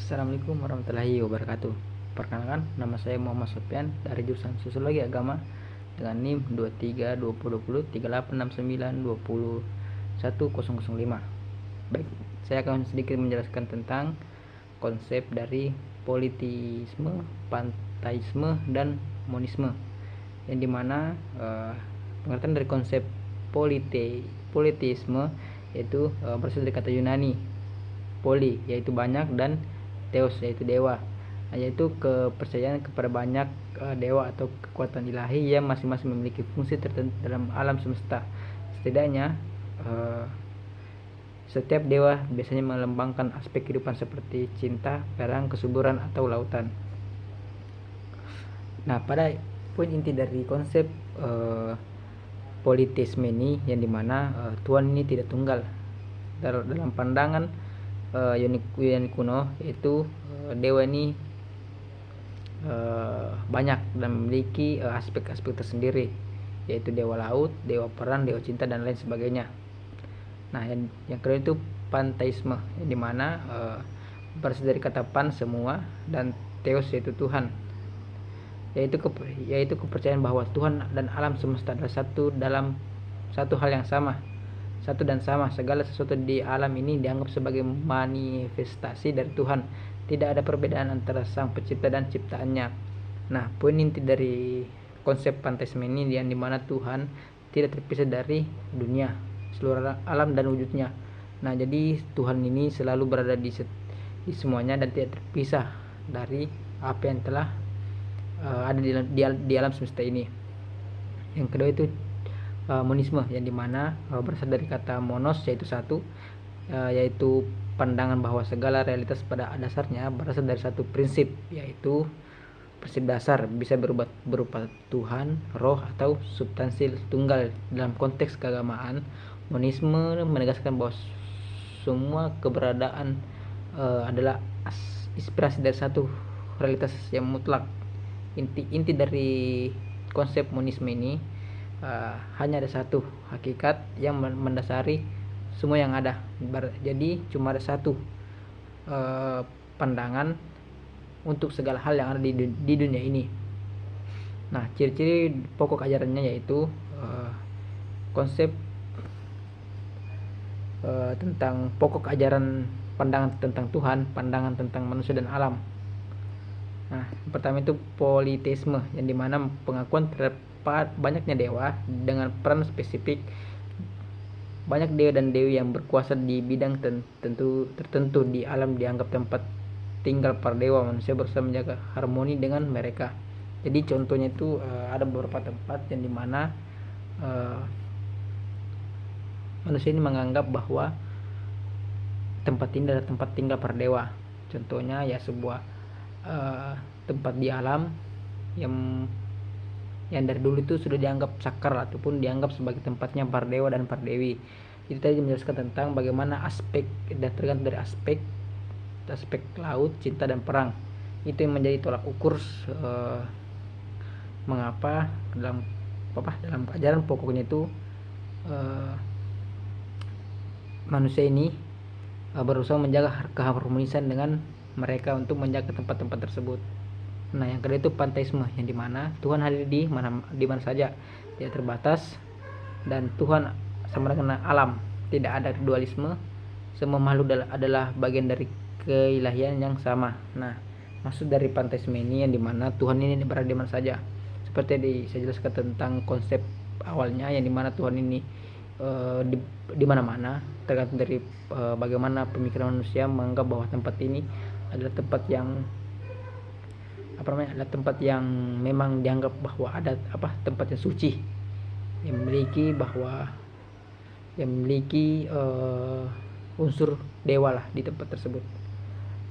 Assalamualaikum warahmatullahi wabarakatuh. Perkenalkan, nama saya Muhammad Sofyan dari jurusan Sosiologi Agama dengan NIM 23 20 20 3869 20105. Baik, saya akan sedikit menjelaskan tentang konsep dari politisme, panteisme, dan monisme. Yang dimana pengertian dari konsep politisme yaitu berasal dari kata Yunani poli yaitu banyak dan theos yaitu dewa, yaitu kepercayaan kepada banyak dewa atau kekuatan ilahi yang masing-masing memiliki fungsi tertentu dalam alam semesta. Setidaknya setiap dewa biasanya melambangkan aspek kehidupan seperti cinta, perang, kesuburan, atau lautan. Nah, pada poin inti dari konsep politisme ini yang dimana Tuhan ini tidak tunggal. Dalam pandangan Yunani kuno, yaitu dewa ini banyak dan memiliki aspek-aspek tersendiri, yaitu dewa laut, dewa perang, dewa cinta, dan lain sebagainya. Nah, yang kedua itu panteisme, yang dimana berasal dari kata pan semua dan theos yaitu Tuhan, yaitu kepercayaan bahwa Tuhan dan alam semesta adalah satu hal yang sama, satu dan sama. Segala sesuatu di alam ini dianggap sebagai manifestasi dari Tuhan. Tidak ada perbedaan antara Sang Pencipta dan ciptaannya. Nah, poin inti dari konsep panteisme ini yang dimana Tuhan tidak terpisah dari dunia, seluruh alam dan wujudnya. Nah, jadi Tuhan ini selalu berada di semuanya dan tidak terpisah dari apa yang telah ada di alam semesta ini. Yang kedua itu monisme, yang dimana berasal dari kata monos yaitu satu, yaitu pandangan bahwa segala realitas pada dasarnya berasal dari satu prinsip, yaitu prinsip dasar bisa berupa Tuhan, roh, atau substansi tunggal. Dalam konteks keagamaan, monisme menegaskan bahwa semua keberadaan adalah inspirasi dari satu realitas yang mutlak. Inti dari konsep monisme ini hanya ada satu hakikat yang mendasari semua yang ada. Jadi cuma ada satu pandangan untuk segala hal yang ada di dunia ini. Nah, ciri-ciri pokok ajarannya yaitu konsep tentang pokok ajaran pandangan tentang Tuhan, pandangan tentang manusia dan alam. Nah, pertama itu politeisme, yang dimana pengakuan terhadap banyaknya dewa dengan peran spesifik. Banyak dewa dan dewi yang berkuasa di bidang tertentu di alam dianggap tempat tinggal para dewa. Manusia berusaha menjaga harmoni dengan mereka. Jadi contohnya itu ada beberapa tempat yang dimana manusia ini menganggap bahwa tempat ini adalah tempat tinggal para dewa. Contohnya ya sebuah tempat di alam yang dari dulu itu sudah dianggap sakral ataupun dianggap sebagai tempatnya para dewa dan para dewi. Itu tadi menjelaskan tentang bagaimana aspek dan tergantung dari aspek laut, cinta, dan perang. Itu yang menjadi tolak ukur mengapa dalam ajaran pokoknya itu manusia ini berusaha menjaga keharmonisan dengan mereka untuk menjaga tempat-tempat tersebut. Nah, yang kedua itu panteisme, yang dimana Tuhan hadir di mana saja, tidak terbatas, dan Tuhan sama dengan alam, tidak ada dualisme. Semua makhluk adalah bagian dari keilahian yang sama. Nah, maksud dari panteisme ini yang dimana Tuhan ini berada di mana saja. Seperti yang saya jelaskan tentang konsep awalnya, yang dimana Tuhan ini di mana-mana, tergantung dari bagaimana pemikiran manusia menganggap bahwa tempat ini adalah tempat yang memang dianggap bahwa ada tempat yang suci, yang memiliki unsur dewa lah di tempat tersebut.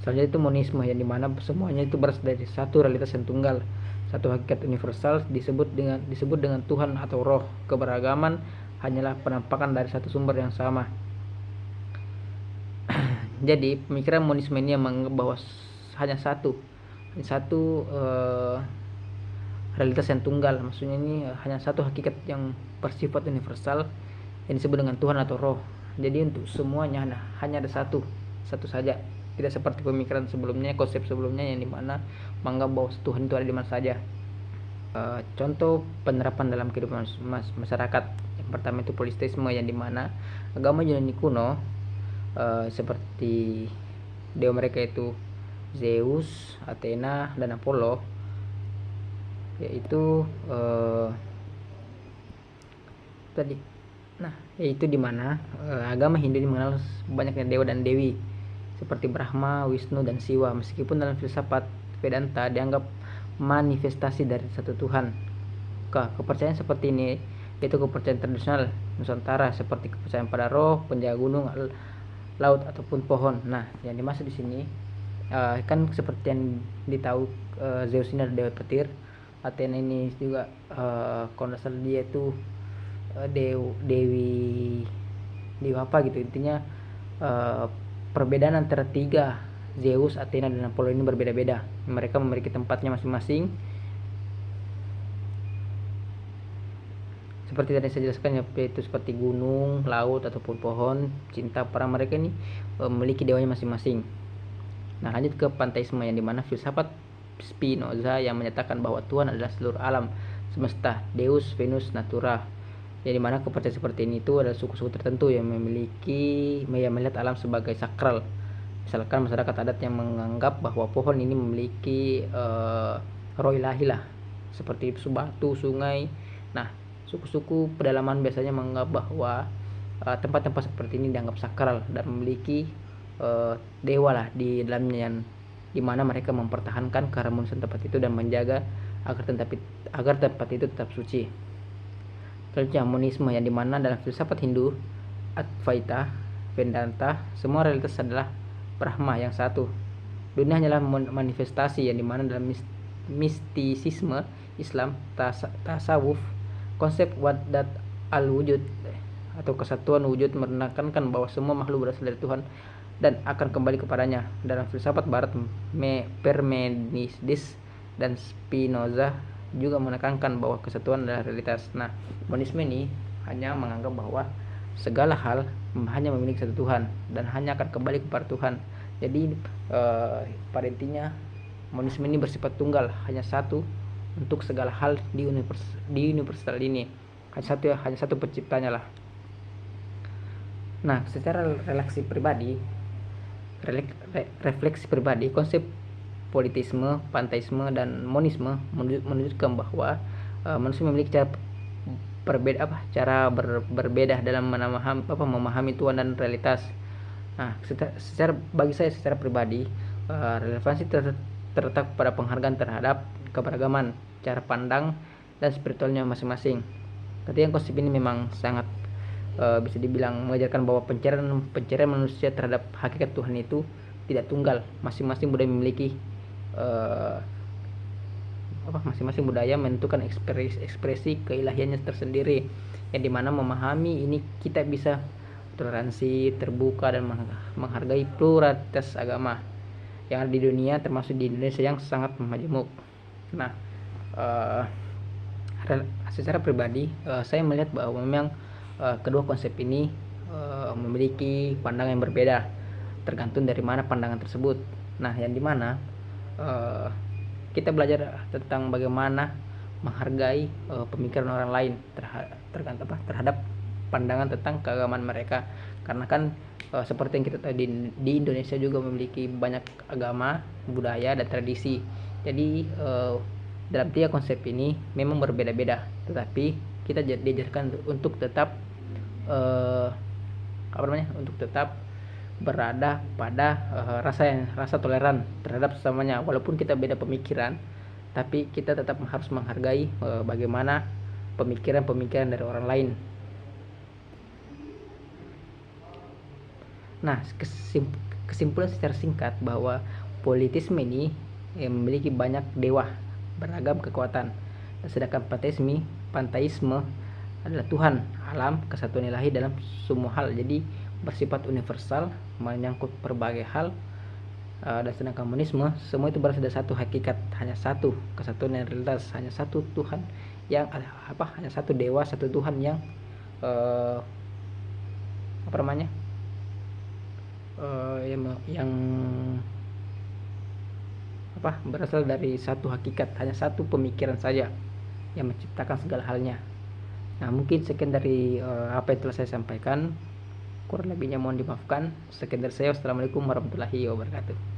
Selanjutnya itu monisme, yang dimana semuanya itu berasal dari satu realitas yang tunggal, satu hakikat universal disebut dengan Tuhan atau roh. Keberagaman hanyalah penampakan dari satu sumber yang sama. Jadi pemikiran monisme ini yang menganggap bahwa hanya satu realitas yang tunggal. Maksudnya ini hanya satu hakikat yang bersifat universal yang disebut dengan Tuhan atau roh. Jadi untuk semuanya hanya ada satu saja. tidak seperti pemikiran sebelumnya, konsep sebelumnya yang dimana menganggap bahwa Tuhan itu ada di mana saja. Contoh penerapan dalam kehidupan masyarakat, yang pertama itu politeisme, yang dimana agama Yunani kuno seperti dewa mereka itu Zeus, Athena, dan Apollo, yaitu yaitu dimana agama Hindu ini mengenal banyaknya dewa dan dewi seperti Brahma, Wisnu, dan Siwa, meskipun dalam filsafat Vedanta dianggap manifestasi dari satu Tuhan. Kepercayaan seperti ini yaitu kepercayaan tradisional Nusantara seperti kepercayaan pada roh, penjaga gunung, laut, ataupun pohon. Nah, yang dimaksud di sini kan seperti yang ditahu, Zeus ini adalah dewa petir, Athena ini juga kalau nggak salah dia itu dewi apa gitu. Intinya perbedaan antara tiga, Zeus, Athena, dan Apollo ini berbeda-beda. Mereka memiliki tempatnya masing-masing. Seperti tadi saya jelaskan, yaitu seperti gunung, laut, ataupun pohon. Cinta para mereka ini memiliki dewanya masing-masing. Nah, lanjut ke panteisme, yang dimana filsafat Spinoza yang menyatakan bahwa Tuhan adalah seluruh alam semesta, Deus, Venus, Natura. Yang dimana kepercayaan seperti ini itu adalah suku-suku tertentu yang melihat alam sebagai sakral. Misalkan masyarakat adat yang menganggap bahwa pohon ini memiliki roh ilahi lah, seperti batu, sungai. Nah, suku-suku pedalaman biasanya menganggap bahwa tempat-tempat seperti ini dianggap sakral dan memiliki dewa lah di dalamnya, yang dimana mereka mempertahankan keharmonisan tempat itu dan menjaga agar tempat itu tetap suci. Selanjutnya monisme, yang dimana dalam filsafat Hindu Advaita Vedanta semua realitas adalah Brahma yang satu. Dunia hanyalah manifestasi, yang dimana dalam mistisisme Islam, tasawuf, konsep wadat al-wujud atau kesatuan wujud menekankan bahwa semua makhluk berasal dari Tuhan dan akan kembali kepadanya. Dalam filsafat Barat, Parmenides dan Spinoza juga menekankan bahwa kesatuan adalah realitas. Nah, monisme ini hanya menganggap bahwa segala hal hanya memiliki satu Tuhan dan hanya akan kembali kepada Tuhan. Jadi pada intinya monisme ini bersifat tunggal, hanya satu untuk segala hal di universal ini. Hanya satu penciptanya lah. Nah, secara refleksi pribadi, konsep politisme, panteisme, dan monisme menunjukkan bahwa manusia memiliki cara berbeda dalam memahami Tuhan dan realitas. Nah, bagi saya secara pribadi, relevansi terletak pada penghargaan terhadap keberagaman cara pandang dan spiritualnya masing-masing. Ketika konsep ini memang sangat bisa dibilang mengajarkan bahwa pencarian manusia terhadap hakikat Tuhan itu tidak tunggal. Masing-masing budaya memiliki masing-masing budaya menentukan ekspresi keilahiannya tersendiri, yang dimana memahami ini kita bisa toleransi, terbuka, dan menghargai pluralitas agama yang ada di dunia, termasuk di Indonesia yang sangat majemuk. Nah, secara pribadi saya melihat bahwa memang kedua konsep ini memiliki pandangan yang berbeda tergantung dari mana pandangan tersebut. Nah, yang dimana kita belajar tentang bagaimana menghargai pemikiran orang lain terhadap pandangan tentang keagamaan mereka, karena kan seperti yang kita tahu di Indonesia juga memiliki banyak agama, budaya, dan tradisi. Jadi dalam tiga konsep ini memang berbeda-beda, tetapi kita diajarkan untuk tetap berada pada rasa toleran terhadap sesamanya, walaupun kita beda pemikiran, tapi kita tetap harus menghargai bagaimana pemikiran dari orang lain. Nah, kesimpulan secara singkat bahwa politisme ini memiliki banyak dewa, beragam kekuatan, sedangkan panteisme adalah Tuhan, alam, kesatuan ilahi dalam semua hal. Jadi bersifat universal, menyangkut berbagai hal. Dan sedangkan monisme, semua itu berasal dari satu hakikat, hanya satu kesatuan dan realitas, hanya satu Tuhan yang hanya satu dewa, satu Tuhan yang yang berasal dari satu hakikat, hanya satu pemikiran saja yang menciptakan segala halnya. Nah, mungkin sekian dari apa yang telah saya sampaikan. Kurang lebihnya mohon dimaafkan. Sekian dari saya. Wassalamualaikum warahmatullahi wabarakatuh.